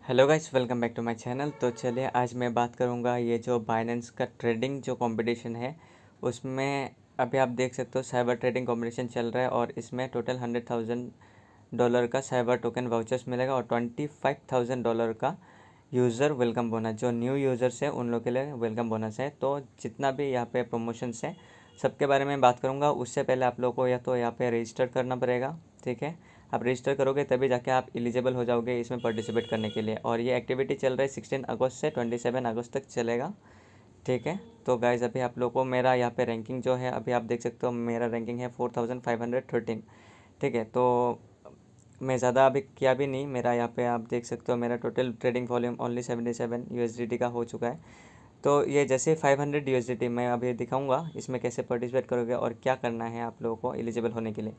Hello guys, welcome back to my channel. तो चलिए आज मैं बात करूंगा ये जो बाइनेंस का ट्रेडिंग जो कंपटीशन है उसमें अभी आप देख सकते हो साइबर ट्रेडिंग कंपटीशन चल रहा है और इसमें टोटल $100,000 का साइबर टोकन वाउचर्स मिलेगा और $25,000 का यूज़र वेलकम बोनस। जो न्यू यूज़र्स है उन लोग के लिए वेलकम बोनस है। तो जितना भी यहाँ पे प्रमोशंस है सबके बारे में बात करूँगा। उससे पहले आप लोगों को या तो यहाँ पे रजिस्टर करना पड़ेगा, ठीक है। आप रजिस्टर करोगे तभी जाके आप एलिजिबल हो जाओगे इसमें पार्टिसिपेट करने के लिए। और ये एक्टिविटी चल रहा है 16 अगस्त से 27 अगस्त तक चलेगा, ठीक है। तो गाइज़ अभी आप लोगों को मेरा यहाँ पे रैंकिंग जो है अभी आप देख सकते हो, मेरा रैंकिंग है 4513, ठीक है। तो मैं ज़्यादा अभी किया भी नहीं, मेरा यहाँ पे आप देख सकते हो मेरा total trading volume only 77 USDT का हो चुका है। तो ये जैसे 500 USDT मैं अभी दिखाऊंगा इसमें कैसे पार्टिसिपेट करोगे और क्या करना है आप लोगों को एलिजिबल होने के लिए।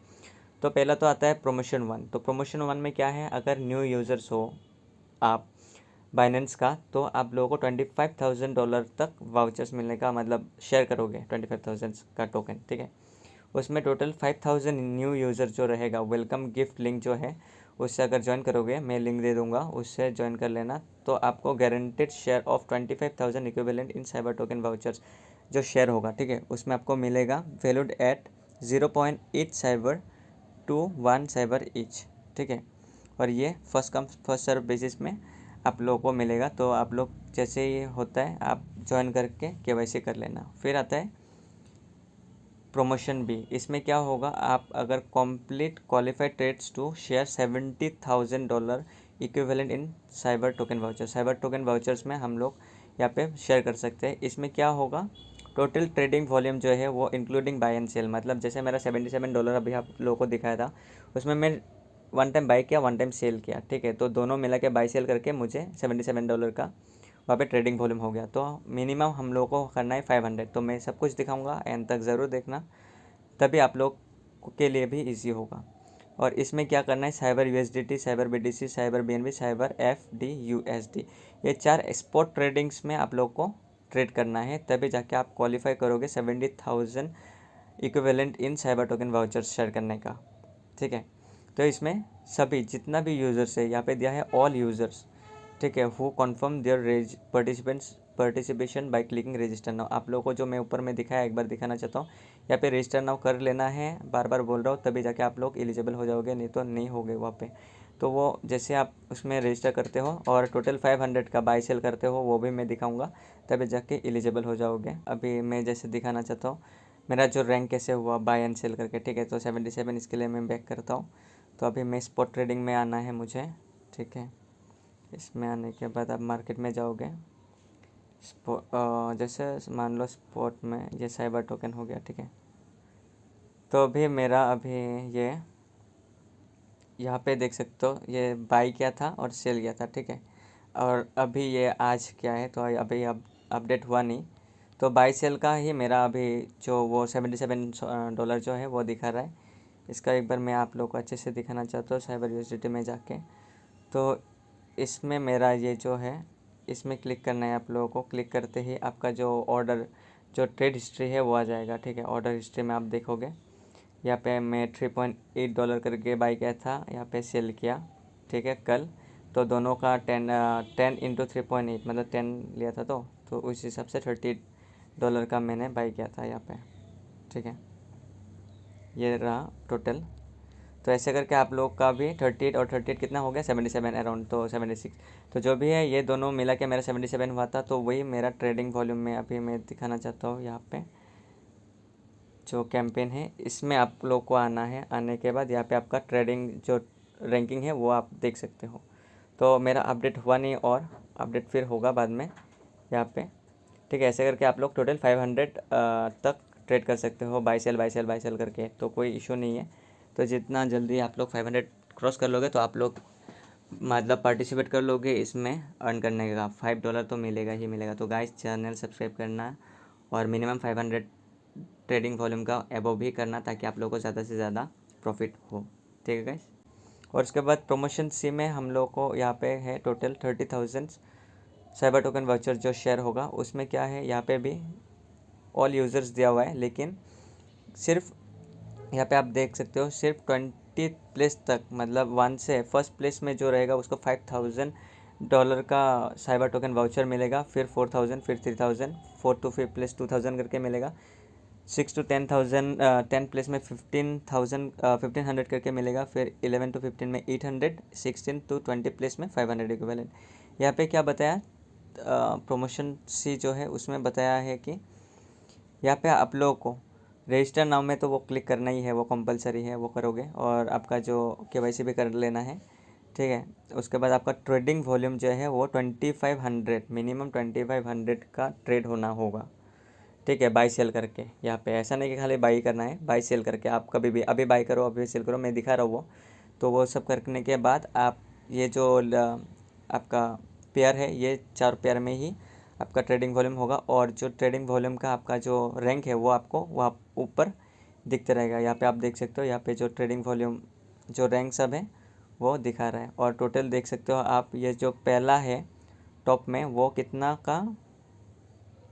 तो पहला तो आता है प्रमोशन 1। तो प्रमोशन 1 में क्या है, अगर न्यू यूज़र्स हो आप बाइनेंस का तो आप लोगों को $25,000 तक वाउचर्स मिलने का, मतलब शेयर करोगे 25,000 का टोकन, ठीक है। उसमें टोटल 5,000 न्यू यूज़र जो रहेगा वेलकम गिफ्ट लिंक जो है उससे अगर ज्वाइन करोगे, मैं लिंक दे दूंगा, उससे ज्वाइन कर लेना। तो आपको guaranteed share of 25,000 equivalent in cyber token vouchers जो शेयर होगा, ठीक है, उसमें आपको मिलेगा valued at 0.8 cyber to 1 cyber each, ठीक है। और ये first come first serve basis में आप लोगों को मिलेगा। तो आप लोग जैसे ये होता है आप ज्वाइन करके KYC कर लेना। फिर आता है प्रमोशन भी। इसमें क्या होगा, आप अगर complete qualified trades to share $70,000 equivalent in cyber token voucher. Cyber token vouchers में हम लोग यहाँ पे शेयर कर सकते हैं। इसमें क्या होगा, टोटल ट्रेडिंग वॉल्यूम जो है वो इंक्लूडिंग बाय एंड सेल, मतलब जैसे मेरा $77 अभी आप लोगों को दिखाया था, उसमें मैं वन टाइम बाई किया, वन टाइम सेल किया, ठीक है। तो दोनों मिला के बाई सेल करके मुझे $77 का वहाँ पे ट्रेडिंग वॉल्यूम हो गया। तो मिनिमम हम लोगों को करना है 500। तो मैं सब कुछ दिखाऊंगा, एंड तक ज़रूर देखना, तभी आप लोग के लिए भी इजी होगा। और इसमें क्या करना है, cyber USDT, cyber BTC, cyber BNB, cyber FDUSD, ये 4 स्पॉट ट्रेडिंग्स में आप लोग को ट्रेड करना है, तभी जाके आप क्वालिफाई करोगे 70,000 equivalent in cyber token vouchers share करने का, ठीक है। तो इसमें सभी जितना भी यूज़र्स है, यहाँ पे दिया है ऑल यूज़र्स, ठीक है, who confirm their participation by clicking register now. आप लोगों को जो मैं ऊपर में दिखाया एक बार दिखाना चाहता हूँ, यहाँ पे रजिस्टर नाउ कर लेना है, बार बार बोल रहा हूँ, तभी जाके आप लोग एलिजिबल हो जाओगे, नहीं तो नहीं होगे वहाँ पे। तो वो जैसे आप उसमें रजिस्टर करते हो और टोटल 500 का बाई सेल करते हो, वो भी मैं दिखाऊंगा, तभी जाके एलिजिबल हो जाओगे। अभी मैं जैसे दिखाना चाहता हूँ मेरा जो रैंक कैसे हुआ बाय एंड सेल करके, ठीक है। तो 77, इसके लिए मैं बैक करता हूँ। तो अभी मैं स्पॉट ट्रेडिंग में आना है मुझे, ठीक है। इसमें आने के बाद आप मार्केट में जाओगे, जैसे मान लो स्पॉट में ये साइबर टोकन हो गया, ठीक है। तो अभी मेरा अभी ये यहाँ पे देख सकते हो ये बाई किया था और सेल किया था, ठीक है। और अभी ये आज क्या है, तो अभी अब अपडेट हुआ नहीं। तो बाई सेल का ही मेरा अभी जो वो $77 जो है वो दिखा रहा है। इसका एक बार मैं आप लोग को अच्छे से दिखाना चाहता हूँ साइबर USDT में जाके। तो इसमें मेरा ये जो है, इसमें क्लिक करना है आप लोगों को। क्लिक करते ही आपका जो ऑर्डर जो ट्रेड हिस्ट्री है वो आ जाएगा, ठीक है। ऑर्डर हिस्ट्री में आप देखोगे यहाँ पे मैं $3.8 करके बाई किया था, यहाँ पे सेल किया, ठीक है, कल। तो दोनों का 10 इंटू 3.8 मतलब 10 लिया था। तो उस हिसाब से $38 का मैंने बाई किया था यहाँ पे, ठीक है। ये रहा टोटल। तो ऐसे करके आप लोग का भी 38 और 38 कितना हो गया, 77 अराउंड, तो 76। तो जो भी है ये दोनों मिला के मेरा 77 हुआ था। तो वही मेरा ट्रेडिंग वॉल्यूम में अभी मैं दिखाना चाहता हूँ। यहाँ पे जो कैंपेन है इसमें आप लोग को आना है। आने के बाद यहाँ पे आपका ट्रेडिंग जो रैंकिंग है वो आप देख सकते हो। तो मेरा अपडेट हुआ नहीं और अपडेट फिर होगा बाद में यहाँ पे, ठीक है। ऐसे करके आप लोग टोटल 500 तक ट्रेड कर सकते हो, बाई सेल करके, तो कोई इशू नहीं है। तो जितना जल्दी आप लोग 500 क्रॉस कर लोगे तो आप लोग मतलब पार्टिसिपेट कर लोगे इसमें, अर्न करने का $5 तो मिलेगा ही मिलेगा। तो गाइस चैनल सब्सक्राइब करना और मिनिमम 500 ट्रेडिंग वॉल्यूम का एबव भी करना, ताकि आप लोगों को ज़्यादा से ज़्यादा प्रॉफिट हो, ठीक है गाइस। और उसके बाद प्रमोशन सी में हम लोग को यहाँ पे है टोटल 30,000 साइबर टोकन वाउचर जो शेयर होगा। उसमें क्या है, यहाँ पे भी ऑल यूज़र्स दिया हुआ है, लेकिन सिर्फ यहाँ पे आप देख सकते हो सिर्फ 20 प्लेस तक, मतलब 1 से फर्स्ट प्लेस में जो रहेगा उसको 5,000 $5 का साइबर टोकन वाउचर मिलेगा, फिर 4000, फिर 3000, 4 to 5 प्लस 2000 करके मिलेगा, 6 to 10,000, 10 प्लस में 1500 करके मिलेगा, फिर 11 to 15 में 800, 16 to 20 प्लस में 500 इक्विवेलेंट। यहाँ पे क्या बताया, प्रमोशन सी जो है उसमें बताया है कि यहाँ पे आप लोगों को रजिस्टर नाउ में तो वो क्लिक करना ही है, वो कंपलसरी है, वो करोगे, और आपका जो KYC भी कर लेना है, ठीक है। उसके बाद आपका ट्रेडिंग वॉल्यूम जो है वो 2500, मिनिमम 2500 का ट्रेड होना होगा, ठीक है, बाई सेल करके। यहाँ पे ऐसा नहीं कि खाली बाई करना है, बाई सेल करके आप कभी भी अभी बाई करो, अभी सेल करो, मैं दिखा रहा हूँ वो। तो वो सब करने के बाद आप ये जो आपका पेयर है, ये 4 पेयर में ही आपका ट्रेडिंग वॉल्यूम होगा, और जो ट्रेडिंग वॉल्यूम का आपका जो रैंक है वो आपको वहाँ ऊपर दिखते रहेगा। यहाँ पे आप देख सकते हो, यहाँ पे जो ट्रेडिंग वॉल्यूम जो रैंक सब है वो दिखा रहा है, और टोटल देख सकते हो आप, ये जो पहला है टॉप में वो कितना का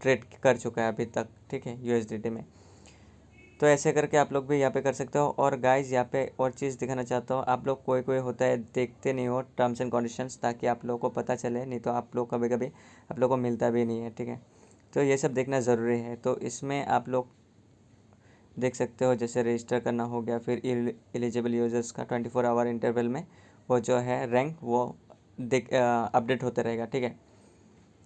ट्रेड कर चुका है अभी तक, ठीक है, USDT में। तो ऐसे करके आप लोग भी यहाँ पे कर सकते हो। और गाइज यहाँ पे और चीज़ दिखाना चाहता हूँ, आप लोग कोई होता है देखते नहीं हो टर्म्स एंड कंडीशंस, ताकि आप लोगों को पता चले, नहीं तो आप लोग कभी कभी आप लोगों को मिलता भी नहीं है, ठीक है। तो ये सब देखना ज़रूरी है। तो इसमें आप लोग देख सकते हो, जैसे रजिस्टर करना हो गया, फिर एलिजिबल यूजर्स का 24 आवर इंटरवल में वो जो है रैंक वो अपडेट होता रहेगा, ठीक है।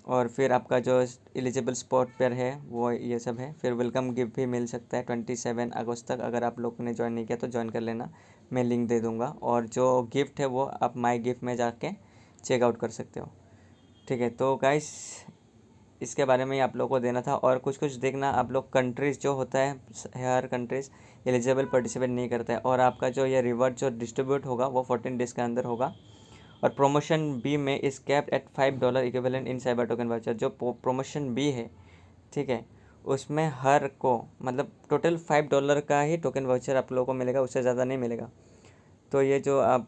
और फिर आपका जो एलिजिबल स्पॉट पेयर है वो ये सब है। फिर वेलकम गिफ्ट भी मिल सकता है 27 अगस्त तक। अगर आप लोग ने ज्वाइन नहीं किया तो ज्वाइन कर लेना, मैं लिंक दे दूँगा। और जो गिफ्ट है वो आप माई गिफ्ट में जाके चेकआउट कर सकते हो, ठीक है। तो गाइस इसके बारे में ही आप लोगों को देना था। और कुछ देखना, आप लोग कंट्रीज़ जो होता है, हर कंट्रीज़ एलिजिबल पार्टिसिपेट नहीं करता है, और आपका जो ये रिवॉर्ड जो डिस्ट्रीब्यूट होगा वो 14 डेज़ के अंदर होगा। और प्रोमोशन बी में is capped at $5 equivalent in cyber token voucher. जो प्रोमोशन बी है, ठीक है, उसमें हर को मतलब टोटल $5 का ही टोकन वाउचर आप लोगों को मिलेगा, उससे ज़्यादा नहीं मिलेगा। तो ये जो आप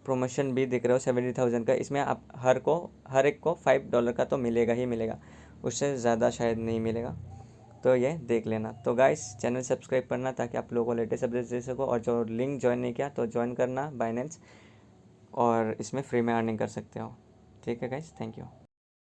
प्रोमोशन बी देख रहे हो 70,000 का, इसमें आप हर एक को $5 का तो मिलेगा ही मिलेगा, उससे ज़्यादा शायद नहीं मिलेगा। तो ये देख लेना। तो गाइस चैनल सब्सक्राइब करना ताकि आप लोगों को लेटेस्ट अपडेट्स दे सको। और जो लिंक ज्वाइन नहीं किया तो ज्वाइन करना बाइनेंस, और इसमें फ्री में अर्निंग कर सकते हो, ठीक है गाइस, थैंक यू।